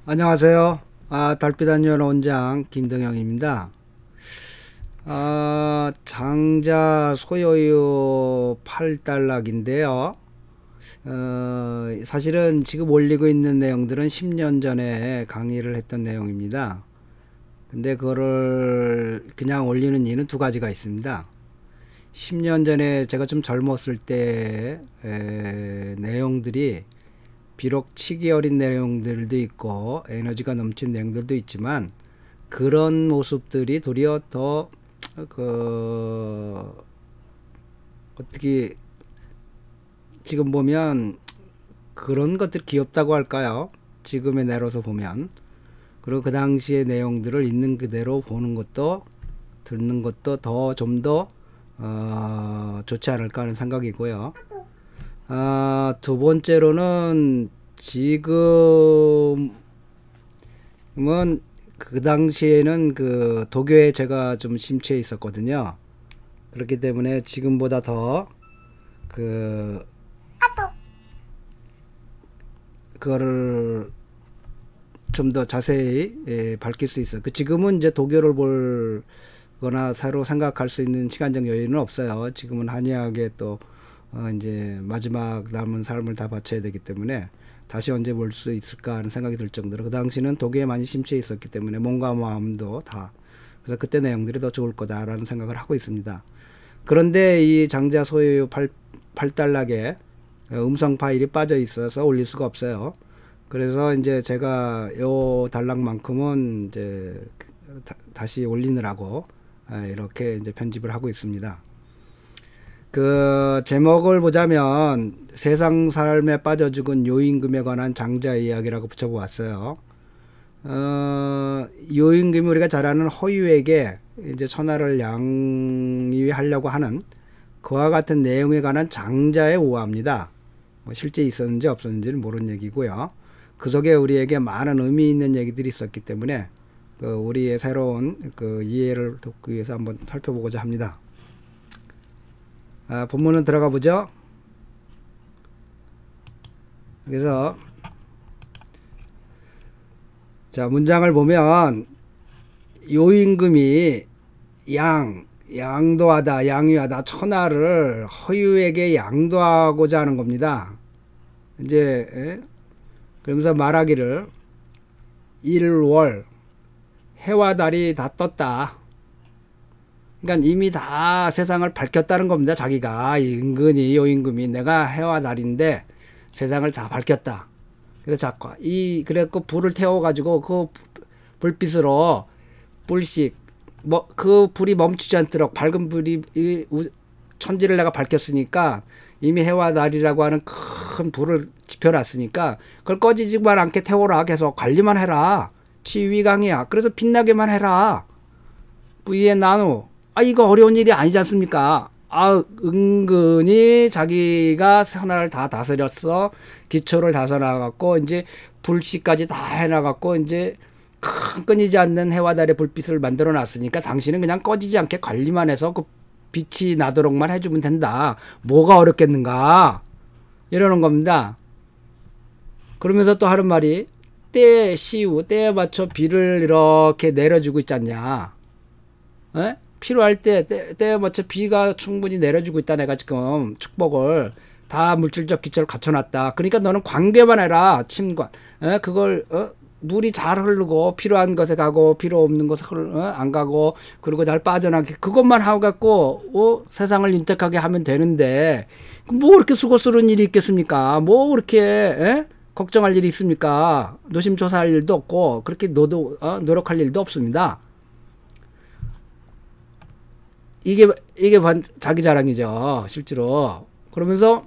안녕하세요. 달빛안녕 원장 김동영입니다. 장자 소요유 8단락인데요. 사실은 지금 올리고 있는 내용들은 10년 전에 강의를 했던 내용입니다. 근데 그거를 그냥 올리는 이유는 두 가지가 있습니다. 10년 전에 제가 좀 젊었을 때 내용들이 비록 치기 어린 내용들도 있고 에너지가 넘친 내용들도 있지만 그런 모습들이 도리어 더 어떻게 지금 보면 그런 것들이 귀엽다고 할까요? 지금의 내로서 보면. 그리고 그 당시의 내용들을 있는 그대로 보는 것도 듣는 것도 더 좀 더 좋지 않을까 하는 생각이고요. 두 번째로는 지금은 그 당시에는 그 도교에 제가 좀 심취해 있었거든요. 그렇기 때문에 지금보다 더 그거를 좀 더 자세히 밝힐 수 있어요. 지금은 이제 도교를 볼거나 새로 생각할 수 있는 시간적 여유는 없어요. 지금은 한의학에 또 이제 마지막 남은 삶을 다 바쳐야 되기 때문에 다시 언제 볼 수 있을까 하는 생각이 들 정도로 그 당시는 도교에 많이 심취해 있었기 때문에 몸과 마음도 다 그래서 그때 내용들이 더 좋을 거다라는 생각을 하고 있습니다. 그런데 이 장자 소유 8단락에 음성 파일이 빠져 있어서 올릴 수가 없어요. 그래서 이제 제가 요 단락만큼은 이제 다시 올리느라고 이렇게 이제 편집을 하고 있습니다. 그 제목을 보자면 세상 삶에 빠져 죽은 요임금에 관한 장자 이야기라고 붙여보았어요. 요임금이 우리가 잘 아는 허유에게 이제 천하를 양위하려고 하는 그와 같은 내용에 관한 장자의 오화입니다. 뭐 실제 있었는지 없었는지는 모르는 얘기고요. 그 속에 우리에게 많은 의미 있는 얘기들이 있었기 때문에 우리의 새로운 이해를 돕기 위해서 한번 살펴보고자 합니다. 본문은 들어가 보죠. 그래서 자 문장을 보면 요임금이 양도하다 양위하다 천하를 허유에게 양도하고자 하는 겁니다. 이제 그러면서 말하기를 일월 해와 달이 다 떴다. 그러니까 이미 다 세상을 밝혔다는 겁니다. 자기가 은근히 요임금이 내가 해와 달인데 세상을 다 밝혔다. 그래서 자꾸 그래갖고 불을 태워가지고 그 불빛으로 불씩 그 불이 멈추지 않도록 밝은 불이 천지를 내가 밝혔으니까 이미 해와 달이라고 하는 큰 불을 지펴놨으니까 그걸 꺼지지만 않게 태워라. 계속 관리만 해라. 치위강이야. 그래서 빛나게만 해라. 부의 나누. 이거 어려운 일이 아니지 않습니까? 은근히 자기가 천하를 다 다스렸어. 기초를 다스려갖고, 이제 불씨까지 다 해놔갖고, 이제 끊이지 않는 해와 달의 불빛을 만들어 놨으니까 당신은 그냥 꺼지지 않게 관리만 해서 그 빛이 나도록만 해주면 된다. 뭐가 어렵겠는가? 이러는 겁니다. 그러면서 또 하는 말이, 때에 맞춰 비를 이렇게 내려주고 있지 않냐. 에? 필요할 때에 맞춰 비가 충분히 내려주고 있다. 내가 지금 축복을 다 물질적 기초를 갖춰놨다. 그러니까 너는 관계만 해라. 침관. 그걸 물이 잘 흐르고 필요한 것에 가고 필요 없는 것에 안 가고 그리고 잘 빠져나게 그것만 하고 갖고 세상을 인택하게 하면 되는데 뭐 그렇게 수고스러운 일이 있겠습니까? 뭐 그렇게 걱정할 일이 있습니까? 노심초사할 일도 없고 그렇게 노력할 일도 없습니다. 이게 자기 자랑이죠, 실제로. 그러면서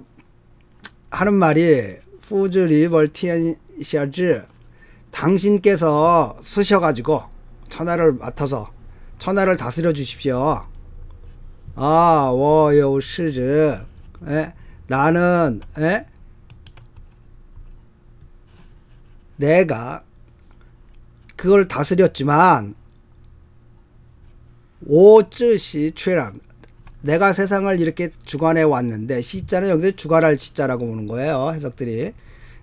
하는 말이 후즈리 멀티엔샤즈 당신께서 쓰셔가지고 천하를 맡아서 천하를 다스려 주십시오. 워요시즈 나는 내가 그걸 다스렸지만 오쯔시 최란 내가 세상을 이렇게 주관해 왔는데 시자는 여기서 주관할 시자라고 보는 거예요. 해석들이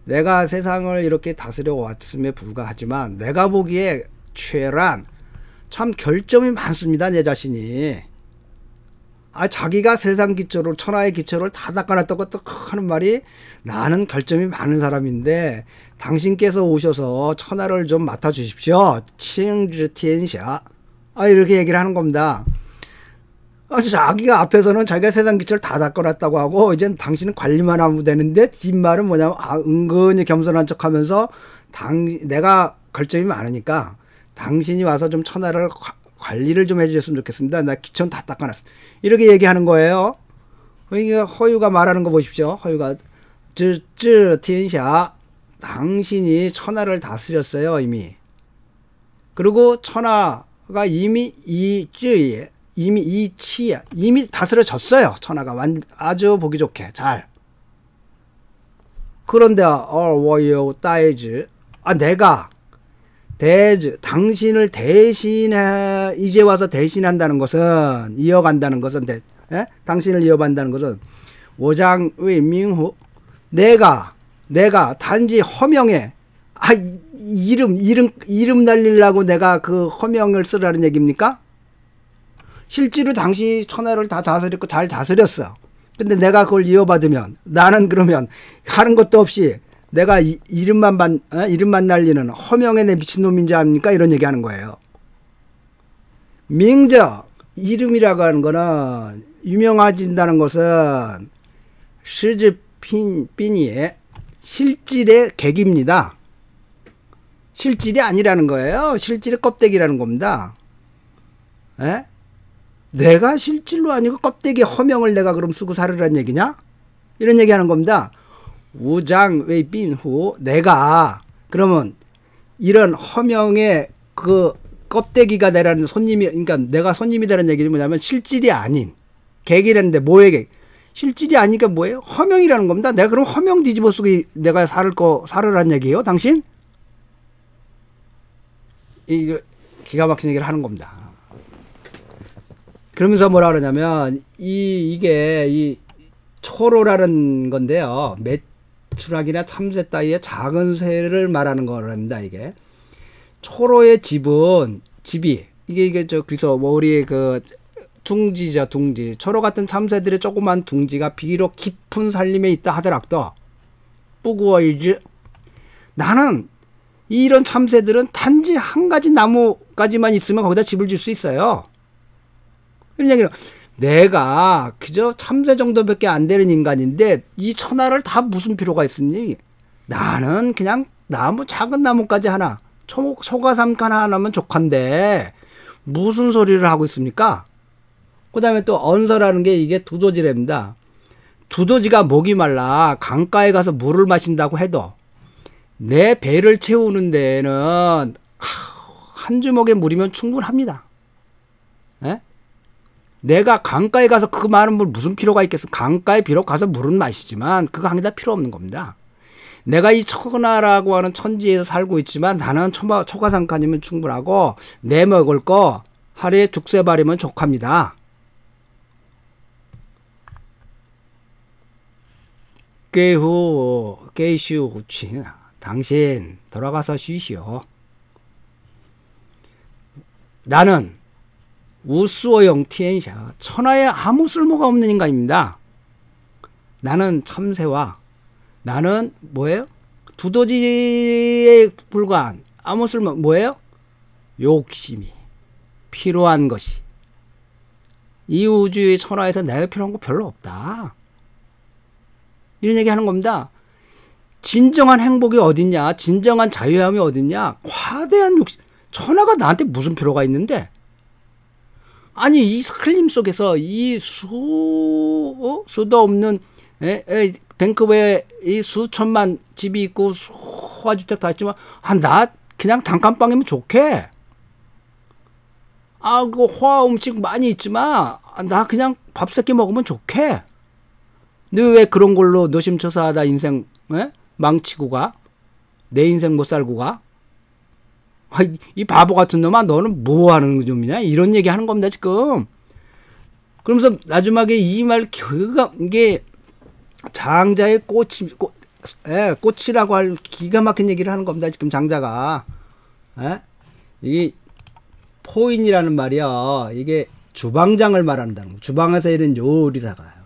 내가 세상을 이렇게 다스려 왔음에 불과하지만 내가 보기에 최란 참 결점이 많습니다. 내 자신이. 자기가 세상 기초를 천하의 기초를 다 닦아놨다고 또 하는 말이 나는 결점이 많은 사람인데 당신께서 오셔서 천하를 좀 맡아주십시오. 칭지티엔샤. 이렇게 얘기를 하는 겁니다. 자기가 앞에서는 자기가 세상 기초를 다 닦아놨다고 하고 이제 당신은 관리만 하면 되는데 뒷말은 뭐냐면 은근히 겸손한 척하면서 내가 결점이 많으니까 당신이 와서 좀 천하를 관리를 좀 해주셨으면 좋겠습니다. 나 기초는 다 닦아놨어. 이렇게 얘기하는 거예요. 그러니까 허유가 말하는 거 보십시오. 허유가 쯔티엔샤 당신이 천하를 다스렸어요 이미. 그리고 천하가 이미 이미 이치야 이미 다스려졌어요. 천하가 아주 보기 좋게 잘. 그런데 워요 따이즈 내가 대즈 당신을 대신해 이제 와서 대신한다는 것은 이어간다는 것은 당신을 이어간다는 것은 오장의 민후 내가 단지 허명에 이름 날리려고 내가 그 허명을 쓰라는 얘기입니까? 실제로 당신이 천하를 다 다스렸고 잘 다스렸어. 근데 내가 그걸 이어받으면 나는 그러면 하는 것도 없이 내가 이름만 날리는 허명에 내 미친놈인 줄 압니까? 이런 얘기하는 거예요. 명적 이름이라고 하는 거는 유명해진다는 것은 시즈빈이의 실질의 객입니다. 실질이 아니라는 거예요. 실질의 껍데기라는 겁니다. 내가 실질로 아니고 껍데기 허명을 내가 그럼 쓰고 살으란 얘기냐? 이런 얘기하는 겁니다. 우장 웨이빈후 내가 그러면 이런 허명의 그 껍데기가 되라는 손님이 그러니까 내가 손님이 되라는 얘기는 뭐냐면 실질이 아닌 객이라는데 뭐의 객? 실질이 아니니까 뭐예요? 허명이라는 겁니다. 내가 그럼 허명 뒤집어 쓰고 내가 살으란 얘기예요, 당신? 이거 기가 막힌 얘기를 하는 겁니다. 그러면서 뭐라 그러냐면 이게 이 초로라는 건데요. 매출학이나 참새 따위의 작은 새를 말하는 거랍니다. 이게 초로의 집이 이게 그래서 뭐 우리 그 둥지죠, 둥지. 초로 같은 참새들의 조그만 둥지가 비록 깊은 산림에 있다 하더라도 뿌구어이즈 나는 이런 참새들은 단지 한 가지 나무까지만 있으면 거기다 집을 질 수 있어요. 이런 얘기는 내가 그저 참새 정도밖에 안 되는 인간인데 이 천하를 다 무슨 필요가 있으니 나는 그냥 작은 나무까지 하나 초가삼간 하나면 족한데 무슨 소리를 하고 있습니까? 그 다음에 또 언서라는 게 이게 두더지랍니다. 두더지가 목이 말라 강가에 가서 물을 마신다고 해도 내 배를 채우는 데는 한 주먹의 물이면 충분합니다. 에? 내가 강가에 가서 그 많은 물 무슨 필요가 있겠어? 강가에 비록 가서 물은 마시지만 그거 한 개 다 필요 없는 겁니다. 내가 이 천하라고 하는 천지에서 살고 있지만 나는 초가삼간이면 충분하고 내 먹을 거 하루에 죽세 발이면 족합니다. 깨슈 후친 당신 돌아가서 쉬시오. 나는 우수어용 티엔샤 천하에 아무 쓸모가 없는 인간입니다. 나는 참새와 나는 뭐예요? 두더지에 불과한 아무 쓸모 뭐예요? 욕심이 필요한 것이 이 우주의 천하에서 내가 필요한 거 별로 없다. 이런 얘기 하는 겁니다. 진정한 행복이 어딨냐? 진정한 자유함이 어딨냐? 과대한 욕심. 천하가 나한테 무슨 필요가 있는데? 아니 이 산림 속에서 이 수도 없는 밴쿠버에 이 수천만 집이 있고 소화주택 다 있지만 나 그냥 단칸방이면 좋게. 그 호화 음식 많이 있지만 나 그냥 밥 세 끼 먹으면 좋게. 너 왜 그런 걸로 노심초사하다 인생 망치고 가? 내 인생 못 살고 가? 이 바보 같은 놈아 너는 뭐 하는 놈이냐? 이런 얘기 하는 겁니다 지금. 그러면서 마지막에 이 말 이게 장자의 꽃이라고 할 기가 막힌 얘기를 하는 겁니다. 지금 장자가. 이 포인이라는 말이야. 이게 주방장을 말한다는 거. 주방에서 일하는 요리사가요.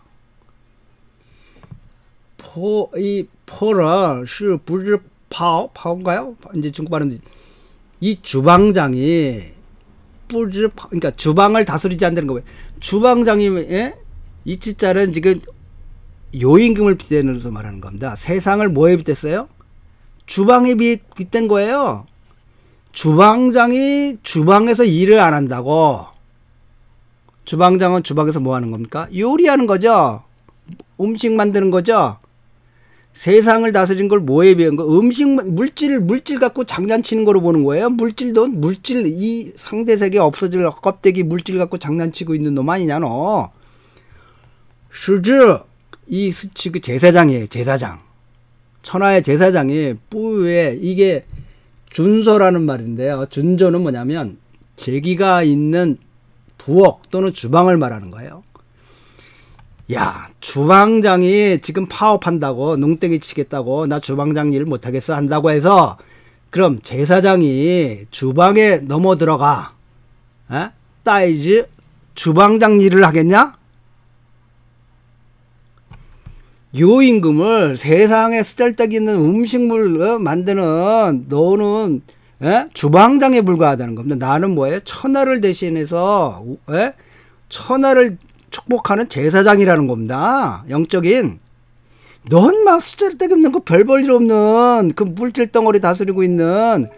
이 포를 파오인가요? 이제 중국 발음. 이 주방장이 그러니까 주방을 다스리지 않는 거예요. 주방장이 이 찌짤은 지금 요임금을 빗대면서 말하는 겁니다. 세상을 뭐에 빗댔어요? 주방에 빗댄 거예요. 주방장이 주방에서 일을 안 한다고. 주방장은 주방에서 뭐 하는 겁니까? 요리하는 거죠. 음식 만드는 거죠. 세상을 다스리는 걸 뭐에 비한 거? 물질 갖고 장난치는 거로 보는 거예요. 이 상대 세계 없어질 껍데기 물질 갖고 장난치고 있는 놈 아니냐, 너. 실즈, 이 스치 그 제사장이에요, 제사장. 천하의 제사장이 뿌에 이게 준서라는 말인데요. 준조는 뭐냐면 제기가 있는 부엌 또는 주방을 말하는 거예요. 야, 주방장이 지금 파업한다고 농땡이 치겠다고 나 주방장 일 못하겠어 한다고 해서 그럼 제사장이 주방에 넘어 들어가 따이지 주방장 일을 하겠냐? 요임금을 세상에 쓰잘데기 있는 음식물 만드는 너는 주방장에 불과하다는 겁니다. 나는 뭐예요? 천하를 대신해서 천하를 축복하는 제사장이라는 겁니다. 영적인. 넌 막 쓰잘데기 없는 거 별 볼 일 없는 그 물질 덩어리 다스리고 있는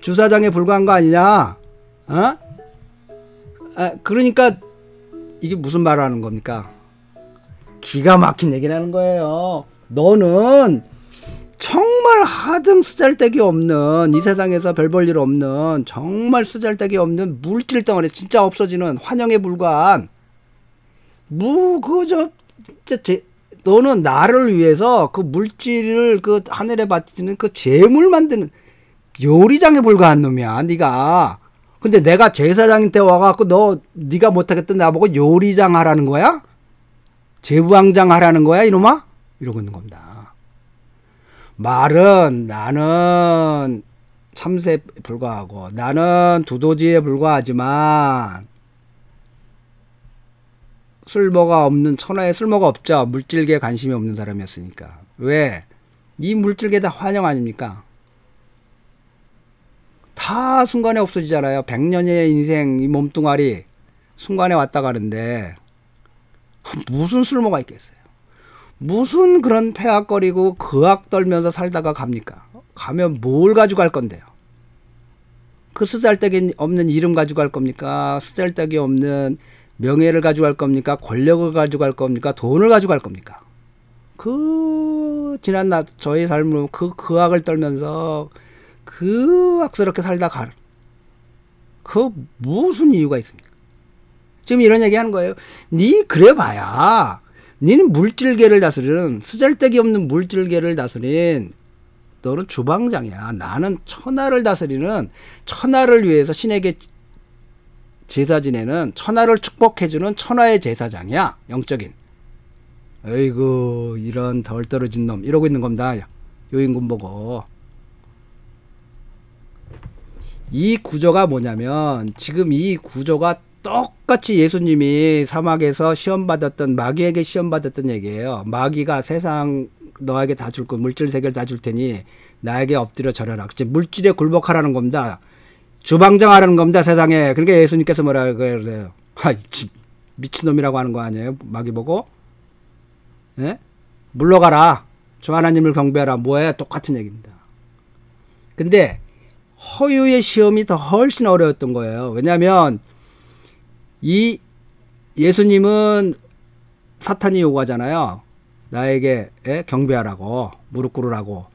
주사장에 불과한 거 아니냐? 그러니까 이게 무슨 말을 하는 겁니까? 기가 막힌 얘기를 하는 거예요. 너는 정말 하등 쓰잘데기 없는 이 세상에서 별 볼 일 없는 정말 쓰잘데기 없는 물질 덩어리 진짜 없어지는 환영에 불과한 너는 나를 위해서 그 물질을 그 하늘에 바치는 그 재물 만드는 요리장에 불과한 놈이야, 네가. 근데 내가 제사장한테 와갖고 네가 못하겠다 나보고 요리장 하라는 거야? 제부왕장 하라는 거야, 이놈아? 이러고 있는 겁니다. 말은 나는 참새에 불과하고 나는 두더지에 불과하지만 쓸모가 없는 천하에 쓸모가 없죠. 물질계에 관심이 없는 사람이었으니까. 왜? 이 물질계 다 환영 아닙니까? 다 순간에 없어지잖아요. 100년의 인생 이 몸뚱아리 순간에 왔다 가는데 무슨 쓸모가 있겠어요? 무슨 그런 폐악거리고 그악 떨면서 살다가 갑니까? 가면 뭘 가지고 갈 건데요? 그 쓰잘데기 없는 이름 가지고 갈 겁니까? 쓰잘데기 없는 명예를 가지고 갈 겁니까? 권력을 가지고 갈 겁니까? 돈을 가지고 갈 겁니까? 지난 저의 삶으로 그악을 떨면서 악스럽게 살다 가는 무슨 이유가 있습니까? 지금 이런 얘기 하는 거예요. 그래 봐야 니는 물질계를 다스리는 쓰잘데기 없는 물질계를 다스린 너는 주방장이야. 나는 천하를 다스리는 천하를 위해서 신에게 제사 지내는 천하를 축복해주는 천하의 제사장이야. 영적인. 어이구 이런 덜 떨어진 놈 이러고 있는 겁니다. 요임금 보고. 이 구조가 뭐냐면 지금 이 구조가 똑같이 예수님이 사막에서 시험받았던 마귀에게 시험받았던 얘기예요. 마귀가 세상 너에게 다 줄 거 물질 세계를 다 줄 테니 나에게 엎드려 절하라. 물질에 굴복하라는 겁니다. 주방장 하라는 겁니다. 세상에. 그러니까 예수님께서 뭐라 그래요? 미친놈이라고 하는 거 아니에요? 마귀 보고? 물러가라. 주 하나님을 경배하라. 뭐야? 똑같은 얘기입니다. 근데 허유의 시험이 더 훨씬 어려웠던 거예요. 왜냐하면 이 예수님은 사탄이 요구하잖아요. 나에게 경배하라고 무릎 꿇으라고.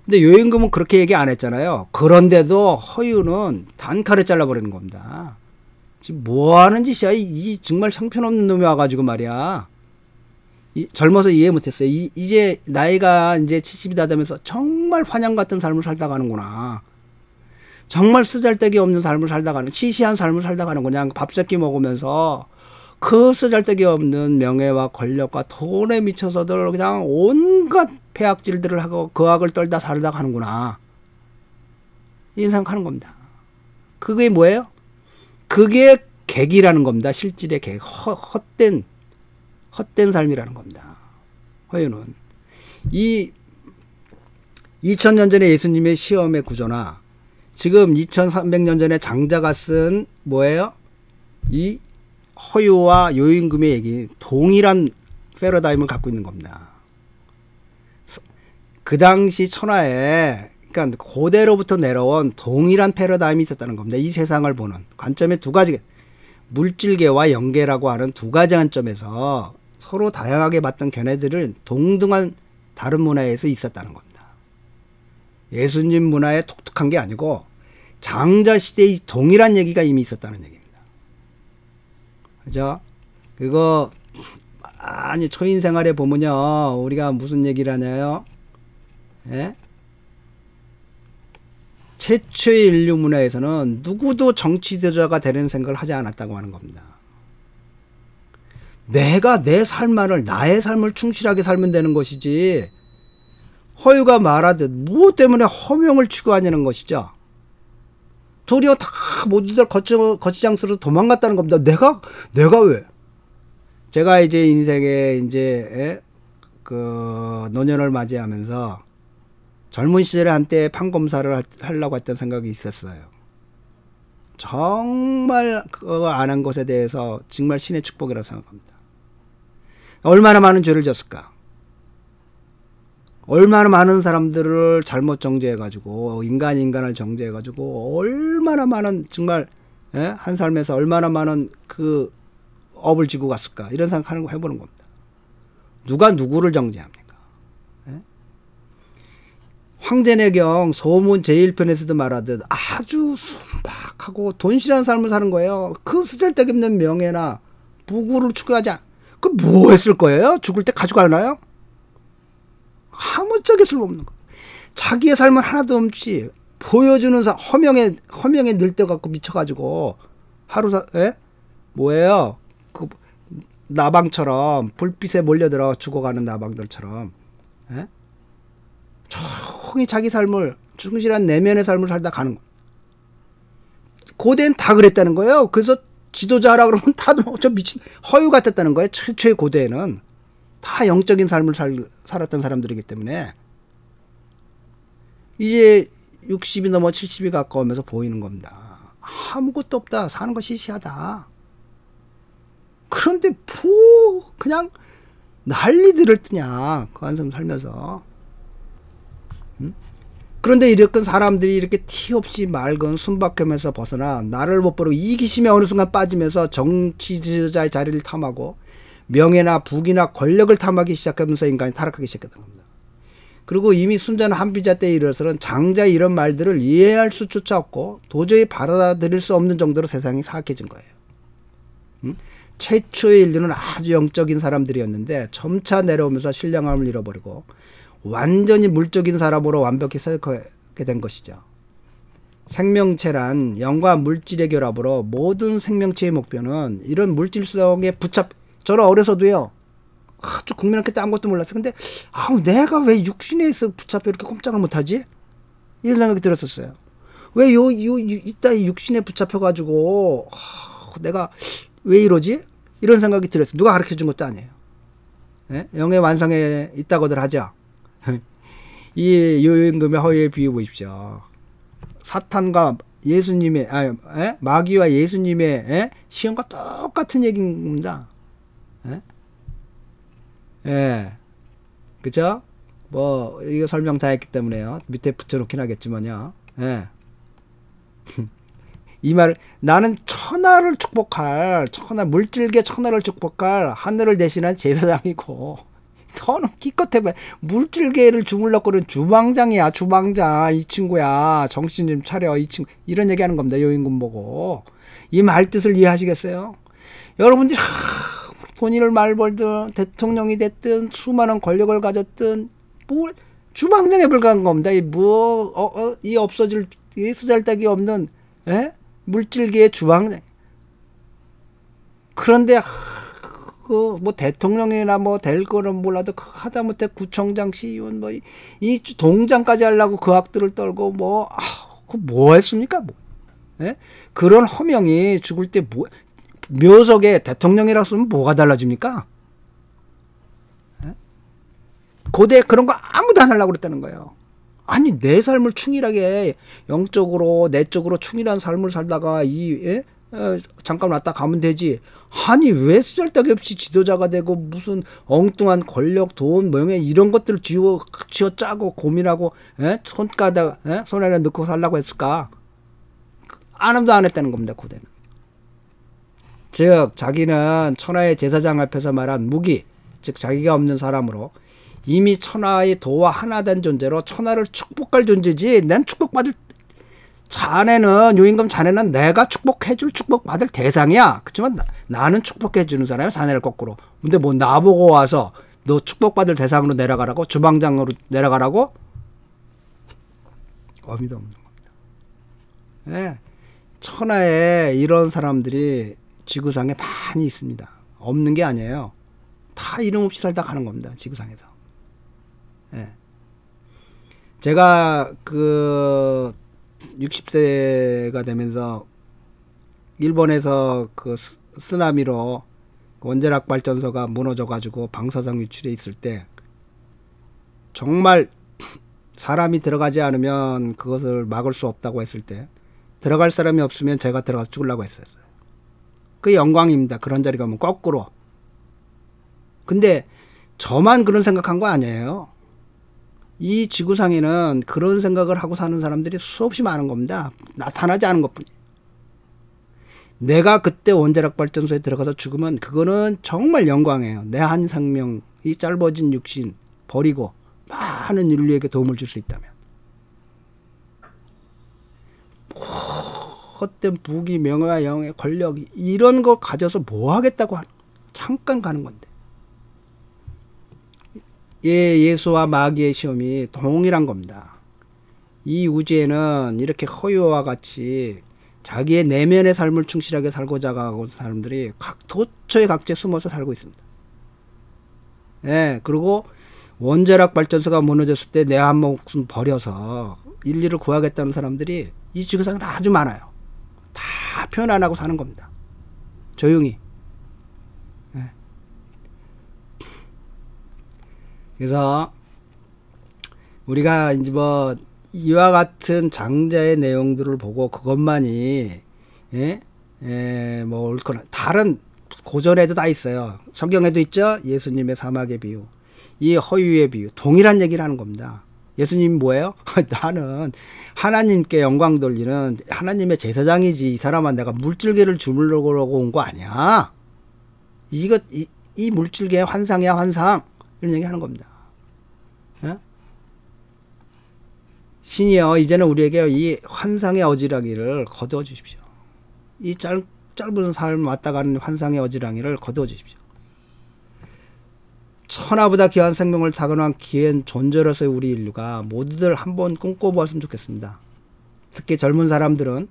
근데 요임금은 그렇게 얘기 안 했잖아요. 그런데도 허유는 단칼에 잘라버리는 겁니다. 지금 뭐 하는 짓이야? 이 정말 형편없는 놈이 와가지고 말이야. 젊어서 이해 못했어요. 이제 나이가 이제 70이 다 되면서 정말 환영 같은 삶을 살다 가는구나. 정말 쓰잘데기 없는 삶을 살다 가는, 시시한 삶을 살다 가는구나. 밥 세끼 먹으면서 그 쓰잘데기 없는 명예와 권력과 돈에 미쳐서들 그냥 온갖 폐악질들을 하고 그 악을 떨다 살다 가는구나. 이런 생각하는 겁니다. 그게 뭐예요? 그게 객이라는 겁니다. 실질의 객. 헛된 삶이라는 겁니다. 허유는. 이 2000년 전에 예수님의 시험의 구조나 지금 2300년 전에 장자가 쓴 뭐예요? 이 허유와 요임금의 얘기 동일한 패러다임을 갖고 있는 겁니다. 그 당시 천하에 그러니까 고대로부터 내려온 동일한 패러다임이 있었다는 겁니다. 이 세상을 보는 관점의 두 가지, 물질계와 영계라고 하는 두 가지 관점에서 서로 다양하게 봤던 견해들을 동등한 다른 문화에서 있었다는 겁니다. 예수님 문화에 독특한 게 아니고 장자 시대의 동일한 얘기가 이미 있었다는 얘기입니다. 그죠? 그거 아니 초인 생활에 보면요, 우리가 무슨 얘기를 하냐요? 예? 최초의 인류 문화에서는 누구도 정치 지도자가 되는 생각을 하지 않았다고 하는 겁니다. 내가 내 삶만을, 나의 삶을 충실하게 살면 되는 것이지, 허유가 말하듯 무엇 때문에 허명을 추구하냐는 것이죠. 도리어 다 모두들 거치장스로 도망갔다는 겁니다. 내가 왜? 제가 이제 인생에 이제 그 노년을 맞이하면서 젊은 시절에 한때 판검사를 하려고 했던 생각이 있었어요. 정말 그거 안 한 것에 대해서 정말 신의 축복이라고 생각합니다. 얼마나 많은 죄를 졌을까? 얼마나 많은 사람들을 잘못 정죄해가지고 인간을 정죄해가지고 얼마나 많은 정말 한 삶에서 얼마나 많은 그 업을 지고 갔을까? 이런 생각하는 거 해보는 겁니다. 누가 누구를 정죄합니까? 황제내경 소문 제1편에서도 말하듯 아주 순박하고 돈실한 삶을 사는 거예요. 그 쓰잘데기 없는 명예나 부구를 추구하지 그 뭐 했을 거예요? 죽을 때 가져가나요? 아무짝에 쓸모없는 거. 자기의 삶은 하나도 없이 보여주는 허명에 늘떠갖고 미쳐가지고 뭐예요? 그 나방처럼 불빛에 몰려들어 죽어가는 나방들처럼 조용히 자기 삶을 충실한 내면의 삶을 살다 가는 거. 고대는 다 그랬다는 거예요. 그래서 지도자라 그러면 다 저 미친 허유 같았다는 거예요. 최초의 고대에는 다 영적인 삶을 살았던 사람들이기 때문에 이제 60이 넘어 70이 가까우면서 보이는 겁니다. 아무것도 없다. 사는 거 시시하다. 그런데 그냥 난리들을 뜨냐. 그 한숨 살면서. 그런데 이렇게 사람들이 이렇게 티 없이 맑은 순박함에서 벗어나 나를 못 버리고 이기심에 어느 순간 빠지면서 정치 지도자의 자리를 탐하고 명예나 부귀나 권력을 탐하기 시작하면서 인간이 타락하기 시작했던 겁니다. 그리고 이미 순전 한비자 때에 이르러서는 장자의 이런 말들을 이해할 수조차 없고 도저히 받아들일 수 없는 정도로 세상이 사악해진 거예요. 최초의 인류는 아주 영적인 사람들이었는데 점차 내려오면서 신령함을 잃어버리고 완전히 물적인 사람으로 완벽히 살게 된 것이죠. 생명체란 영과 물질의 결합으로 모든 생명체의 목표는 이런 물질성에 저는 어려서도요, 아주 국민학교 때 아무것도 몰랐어요. 근데 내가 왜 육신에서 붙잡혀 이렇게 꼼짝을 못하지? 이런 생각이 들었었어요. 왜 이따 육신에 붙잡혀가지고 내가 왜 이러지? 이런 생각이 들었어요. 누가 가르쳐준 것도 아니에요. 영의 완성에 있다고들 하죠. 이 요임금의 허유에 비유 보십시오. 사탄과 예수님의 마귀와 예수님의 시험과 똑같은 얘기입니다. 그죠? 뭐 이거 설명 다 했기 때문에요. 밑에 붙여놓긴 하겠지만요. 이 말, 나는 물질계 천하를 축복할 하늘을 대신한 제사장이고, 너는 기껏 해봐. 물질계를 주물럭거리는 주방장이야, 주방장. 이 친구야. 정신 좀 차려, 이 친구. 이런 얘기 하는 겁니다. 요임금 보고. 이 말 뜻을 이해하시겠어요? 여러분들이, 본인을 말 벌든, 대통령이 됐든, 수많은 권력을 가졌든, 주방장에 불과한 겁니다. 이 없어질, 이 쓰잘데기 없는, 물질계의 주방장. 그런데 그 뭐 대통령이나 뭐 될 거는 몰라도 하다못해 구청장, 시의원 뭐 이 동장까지 하려고 그 악들을 떨고 뭐 했습니까? 뭐. 예? 그런 허명이 죽을 때 묘석에 대통령이라고 쓰면 뭐가 달라집니까? 예? 고대 그런 거 아무도 안 하려고 그랬다는 거예요. 아니 내 삶을 충실하게 영적으로 내적으로 충실한 삶을 살다가 잠깐 왔다 가면 되지. 아니 왜 쓸데기 없이 지도자가 되고 무슨 엉뚱한 권력, 돈, 명예 이런 것들을 쥐어 짜고 고민하고 손에다 넣고 살라고 했을까? 아무도 안 했다는 겁니다. 고대는. 즉 자기는 천하의 제사장 앞에서 말한 무기, 즉 자기가 없는 사람으로 이미 천하의 도와 하나 된 존재로 천하를 축복할 존재지. 난 축복받을 자네는 내가 축복해줄 축복받을 대상이야. 그렇지만 나는 축복해주는 사람이야. 자네를 거꾸로. 근데 뭐 나보고 와서 너 축복받을 대상으로 내려가라고? 주방장으로 내려가라고? 어미도 없는 겁니다. 네. 천하에 이런 사람들이 지구상에 많이 있습니다. 없는 게 아니에요. 다 이름 없이 살다 가는 겁니다. 지구상에서. 네. 제가 60세가 되면서 일본에서 그 쓰나미로 원자력 발전소가 무너져가지고 방사성 유출에 있을 때 정말 사람이 들어가지 않으면 그것을 막을 수 없다고 했을 때 들어갈 사람이 없으면 제가 들어가서 죽으려고 했었어요. 그 영광입니다. 그런 자리 가면 거꾸로. 근데 저만 그런 생각한 거 아니에요. 이 지구상에는 그런 생각을 하고 사는 사람들이 수없이 많은 겁니다. 나타나지 않은 것뿐이에요. 내가 그때 원자력 발전소에 들어가서 죽으면 그거는 정말 영광이에요. 내 한 생명, 이 짧아진 육신 버리고 많은 인류에게 도움을 줄 수 있다면. 헛된 부귀, 명예와 영예, 권력 이런 거 가져서 뭐 하겠다고 잠깐 가는 건데. 예수와 마귀의 시험이 동일한 겁니다. 이 우주에는 이렇게 허유와 같이 자기의 내면의 삶을 충실하게 살고자 하고 사람들이 도처에 각지에 숨어서 살고 있습니다. 예, 그리고 원자력 발전소가 무너졌을 때 내 한 목숨 버려서 인류를 구하겠다는 사람들이 이 지구상에 아주 많아요. 다 표현 안 하고 사는 겁니다. 조용히. 예. 그래서 우리가 이제 뭐 이와 같은 장자의 내용들을 보고 그것만이 뭐 옳거나 다른 고전에도 다 있어요. 성경에도 있죠. 예수님의 사막의 비유, 이 허유의 비유, 동일한 얘기를 하는 겁니다. 예수님이 뭐예요? 나는 하나님께 영광 돌리는 하나님의 제사장이지. 이 사람은 내가 물질계를 주물러고 온 거 아니야. 이 물질계의 환상이야, 환상. 이런 얘기 하는 겁니다. 예? 신이여 이제는 우리에게 이 환상의 어지러기를 거두어 주십시오. 이 짧은 삶 왔다 가는 환상의 어지러기를 거두어 주십시오. 천하보다 귀한 생명을 타고난 귀한 존재로서의 우리 인류가 모두들 한번 꿈꿔보았으면 좋겠습니다. 특히 젊은 사람들은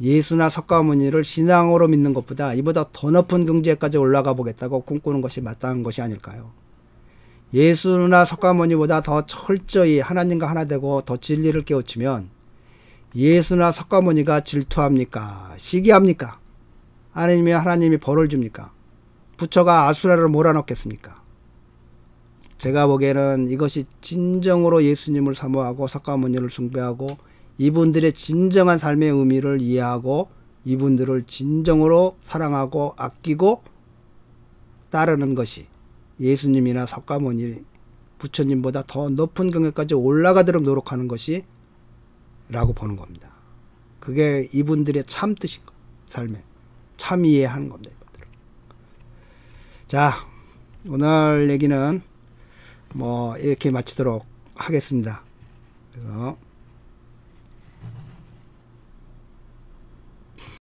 예수나 석가모니를 신앙으로 믿는 것보다 이보다 더 높은 경지에까지 올라가 보겠다고 꿈꾸는 것이 마땅한 것이 아닐까요? 예수나 석가모니보다 더 철저히 하나님과 하나 되고 더 진리를 깨우치면 예수나 석가모니가 질투합니까? 시기합니까? 아니면 하나님이 벌을 줍니까? 부처가 아수라를 몰아넣겠습니까? 제가 보기에는 이것이 진정으로 예수님을 사모하고 석가모니를 숭배하고 이분들의 진정한 삶의 의미를 이해하고 이분들을 진정으로 사랑하고 아끼고 따르는 것이 예수님이나 석가모니, 부처님보다 더 높은 경계까지 올라가도록 노력하는 것이 라고 보는 겁니다. 그게 이분들의 참 뜻인 거, 삶에 참 이해하는 겁니다. 이분들을. 자, 오늘 얘기는 뭐 이렇게 마치도록 하겠습니다. 그래서